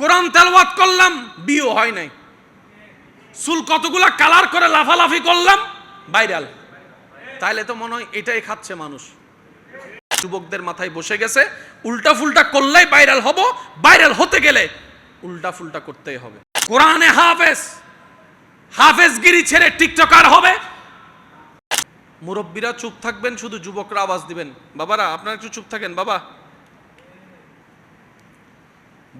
কোরআন তেলাওয়াত করলাম, বিয়ে হয় নাই। চুল কতগুলা কালার করে লাফালাফি করলাম, ভাইরাল। তাইলে তো মনে হয় এটাই খাচ্ছে মানুষ। যুবকদের মাথায় বসে গেছে উল্টা ফুলটা করলেই ভাইরাল হব, ভাইরাল হতে গেলে উল্টা ফুলটা করতেই হবে। কোরআনে হাফেজগিরি ছেড়ে টিকটকার হবে। মুরব্বীরা চুপ থাকবেন, শুধু যুবকরা আওয়াজ দিবেন। বাবারা আপনারা একটু চুপ থাকেন। বাবা,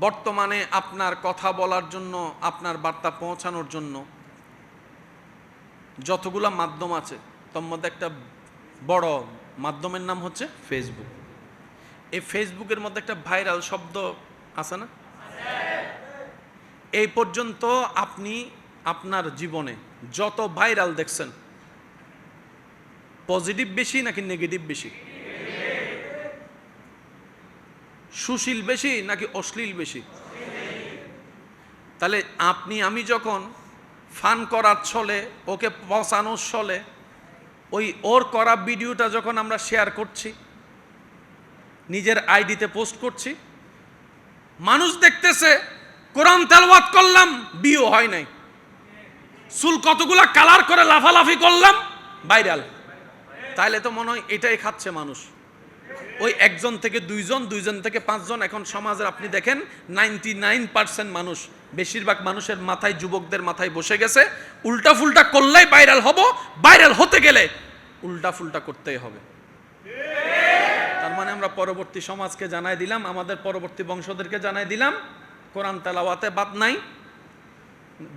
বর্তমানে আপনার কথা বলার জন্য, আপনার বার্তা পৌঁছানোর জন্য যতগুলা মাধ্যম আছে তার মধ্যে একটা বড় মাধ্যমের নাম হচ্ছে ফেসবুক। এই ফেসবুকের মধ্যে একটা ভাইরাল শব্দ আছে না? এই পর্যন্ত আপনি আপনার জীবনে যত ভাইরাল দেখছেন, পজিটিভ বেশি নাকি নেগেটিভ বেশি? সুশীল বেশি নাকি অশ্লীল বেশি? তাহলে আপনি আমি যখন ফান করার ছলে, ওকে পচানোর ছলে ওর করা ভিডিওটা যখন আমরা শেয়ার করছি, নিজের আইডিতে পোস্ট করছি, মানুষ দেখতেছে কোরআন তেলাওয়াত করলাম, বিয়ে হয় নাই। চুল কতগুলা কালার করে লাফালাফি করলাম, ভাইরাল। তাইলে তো মনে হয় এটাই খাচ্ছে মানুষ। ওই একজন থেকে দুইজন, দুইজন থেকে পাঁচজন। এখন সমাজের আপনি দেখেন 99% মানুষ, বেশিরভাগ মানুষের মাথায়, যুবকদের মাথায় বসে গেছে উল্টা ফুলটা করলেই ভাইরাল হব, ভাইরাল হতে গেলে উল্টা ফুলটা করতেই হবে। তার মানে আমরা পরবর্তী সমাজকে জানাই দিলাম, আমাদের পরবর্তী বংশদেরকে জানাই দিলাম, কোরআন তেলাওয়াতে বাদ নাই,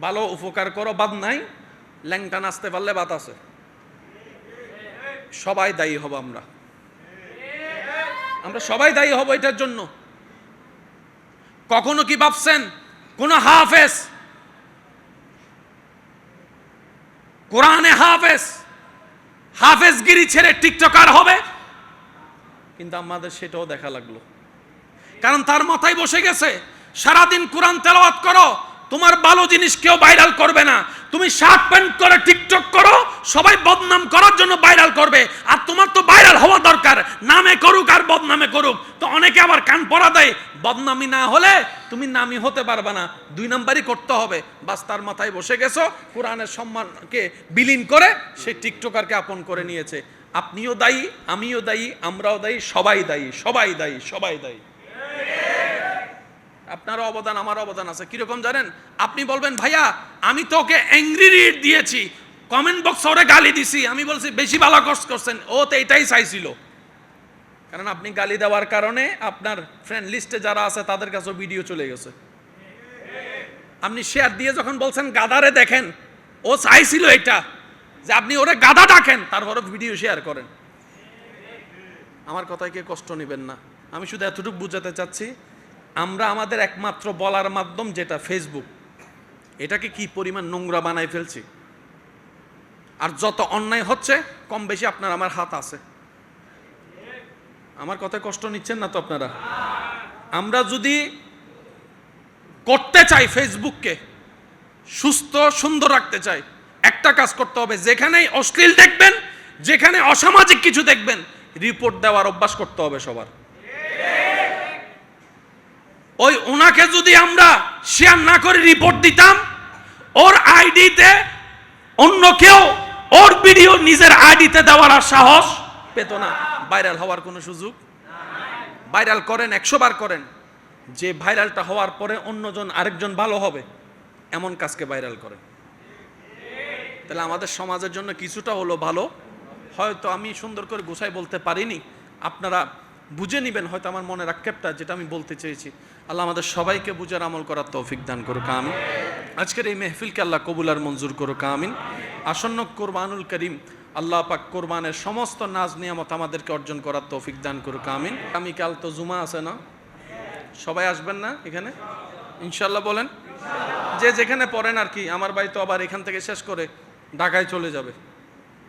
ভালো উপকার করো বাদ নাই, ল্যাংটা নাচতে পারলে বাদ আছে। সবাই দায়ী হব, আমরা সবাই দায়ী হব এটার জন্য। কখনো কি ভাবছেন কোন হাফেজ, কোরআনে হাফেজগিরি ছেড়ে টিকটকার হবে? কিন্তু আমাদের সেটাও দেখা লাগলো, কারণ তার মাথায় বসে গেছে সারাদিন কোরআন তেলাওয়াত করো, তোমার ভালো জিনিস কেউ ভাইরাল করবে না। তুমি শার্ট প্যান্ট করে টিকটক করো, সবাই বদনাম করার জন্য ভাইরাল করবে। আর তোমার তো ভাইরাল হওয়া দরকার, নামে করুক আর বদনামে করুক। তো অনেকে আবার কান পড়া দেয়, বদনামি না হলে তুমি নামি হতে পারবে না, 2 নাম্বারই করতে হবে। বাস, তার মাথায় বসে গেছো, কোরআনের সম্মানকে বিলীন করে সে টিকটকারকে আপন করে নিয়েছে। আপনিও দায়ী, আমিও দায়ী, আমরাও দায়ী, সবাই দায়ী, সবাই দায়ী, সবাই দায়ী। আপনারও অবদান, আমার অবদান আছে। কিরকম জানেন? আপনি বলবেন ভাইয়া আমি তো ওকে অ্যাংরি রিড দিয়েছি, কমেন্ট বক্সে ওরে গালি দিছি, আমি বলছি বেশি ভালো করছেন, ও তো এটাই চাইছিল। কারণ আপনি গালি দেওয়ার কারণে আপনার ফ্রেন্ড লিস্টে যারা আছে তাদের কাছে ভিডিও চলে গেছে। আপনি শেয়ার দিয়ে যখন বলছেন গাদারে দেখেন, ও চাইছিল এটা যে আপনি ওরে গাদা ডাকেন, তারপরে ভিডিও শেয়ার করেন। আমার কথায় কে কষ্ট নেবেন না। আমি শুধু এতটুকু বুঝাতে চাচ্ছি, আমরা আমাদের একমাত্র বলার মাধ্যম যেটা ফেসবুক, এটাকে কি পরিমাণ নোংরা বানাই ফেলছি। আর যত অন্যায় হচ্ছে কম বেশি আপনার আমার হাত আছে। আমার কথায় কষ্ট নিচ্ছেন না তো আপনারা? আমরা যদি করতে চাই ফেসবুককে সুস্থ সুন্দর রাখতে চাই, একটা কাজ করতে হবে, যেখানেই অশ্লীল দেখবেন, যেখানে অসামাজিক কিছু দেখবেন, রিপোর্ট দেওয়ার অভ্যাস করতে হবে সবার। ওই ওনাকে যদি আমরা শেয়ার না করে রিপোর্ট দিতাম, ওর আইডিতে অন্য কেউ ওর ভিডিও নিজের আইডিতে দেওয়ার আর সাহস পেত না, ভাইরাল হওয়ার কোনো সুযোগ। ভাইরাল করেন, 100 বার করেন, যে ভাইরালটা হওয়ার পরে অন্যজন আরেকজন ভালো হবে এমন কাজকে ভাইরাল করেন। তাহলে আমাদের সমাজের জন্য কিছুটা হলো ভালো। হয়তো আমি সুন্দর করে গুছাই বলতে পারিনি, আপনারা বুঝে নেবেন হয়তো আমার মনের আক্ষেপটা, যেটা আমি বলতে চেয়েছি। আল্লাহ আমাদের সবাইকে বুঝার আমল করার তৌফিক দান করুক, আমিন। আজকের এই মেহফিলকে আল্লাহ কবুল আর মঞ্জুর করুক, আমিন। আসন্ন কোরবানুল করিম আল্লাহ পাক কোরবানের সমস্ত নাজ নিয়ামত আমাদেরকে অর্জন করার তৌফিক দান করুক, আমিন। আগামীকাল তো জুমা আছে না? সবাই আসবেন না এখানে ইনশাল্লাহ? বলেন যে যেখানে পড়েন আর কি। আমার ভাই তো আবার এখান থেকে শেষ করে ঢাকায় চলে যাবে,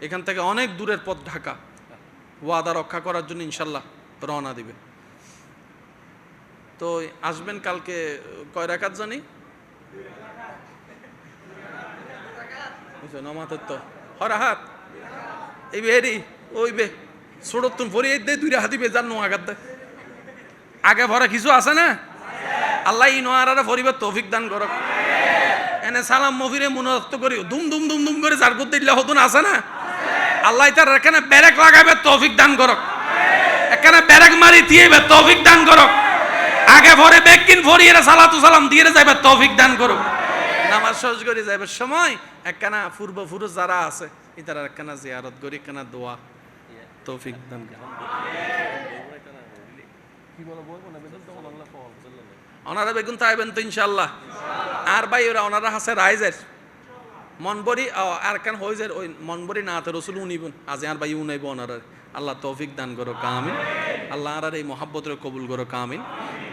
এখান থেকে অনেক দূরের পথ ঢাকা, ওয়াদা রক্ষা করার জন্য ইনশাল্লাহ রওনা দিবে। তো আসবেন কালকে। কয় রাকাত জানি? নমাতের তো হরাহাত এই বেরি ওই বে ছোটতুন ভরিয়ে দে, 2 হাতি বেজার নো আগাত দে, আগে ভরা কিছু আছে না? আল্লাহ ইনোয়ারারে পরিবার তৌফিক দান করক এনে সালাম মফিরে মুনাফত করি দুম দুম দুম দুম করে জার করতে দিলে হতুন আছে না আল্লাহ তার এখানে ব্যারেক লাগাবে তৌফিক দান করক এখানে ব্যারেক মারি দিয়েবে তৌফিক দান করক আগে পরে বেকিন ফরিয়ে সালাতু সালাম দিয়ে যাবে তৌফিক দান করক নামাজ সহজ করে যাবে সময় একখানা পূর্বপুরুষ যারা আছে ইতারা একখানা জিয়ারত করি একখানা দোয়া তৌফিক দান করক ওনারা বেগুন তাইবেন তো ইনশাল্লাহ আর ভাই ওরা ওনারা হাসে রাইজের মনবরি আর কেন হয়ে যায় ওই মনবরি না তো রসুল উনিবন আজ আর ভাই উনাইব ওনারা আল্লাহ তৌফিক দান করো কামিন আল্লাহ আর এই মহাব্বতের কবুল করো কামিন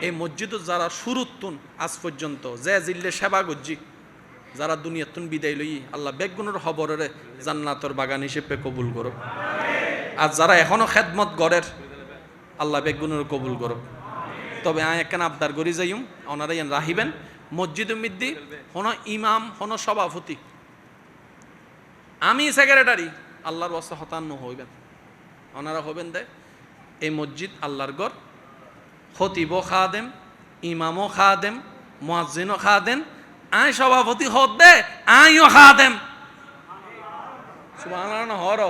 এই মসজিদ যারা শুরুতুন আজ পর্যন্ত যে জিল্লে সেবা গজ্জি যারা দুনিয়াতুন বিদায় লই আল্লাহ বেগুনের খবরের জান্নাতর বাগান হিসেবে কবুল করো আর যারা এখনো খেদমত গড়ের আল্লাহ বেগুনের কবুল করো তবে আয় একখান আবদার করি যাইম ওনারা ইয়ান রাহিবেন মসজিদ মিদ্দি হন ইমাম হন সভাপতি আমি সেক্রেটারি আল্লাহর ওয়াস্তে হতান্ন হইবেন ওনারা হবেন দে এই মসজিদ আল্লাহর ঘর খতিবও খাদেম ইমামও খাদেম মুয়াজ্জিনও খাদেম আয় সভাপতি হদ দে আইও খাদেম সুবহানাল্লাহ হর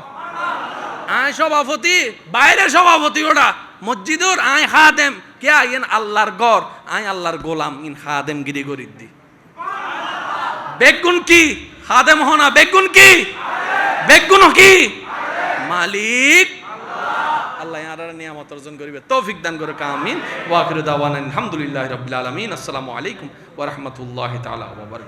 আয় সভাপতি বাইরে সভাপতি ওটা মসজিদুর আয় খাদেম কে আইন আল্লাহর ঘর আয় আল্লাহর গোলাম ইন খাদেম গিরি করি দি বেগুন কি খাদেম হনা বেগুন কি বেগুন কি মালিক আল্লাহ ইয়ার নিয়ামত অর্জন করিবে তৌফিক দান করে আমিন ওয়া আখিরু দাওয়ানা আলহামদুলিল্লাহি রাব্বিল আলামিন আসসালামু আলাইকুম ওয়া রাহমাতুল্লাহি তাআলা ওয়া বারাকাতুহু।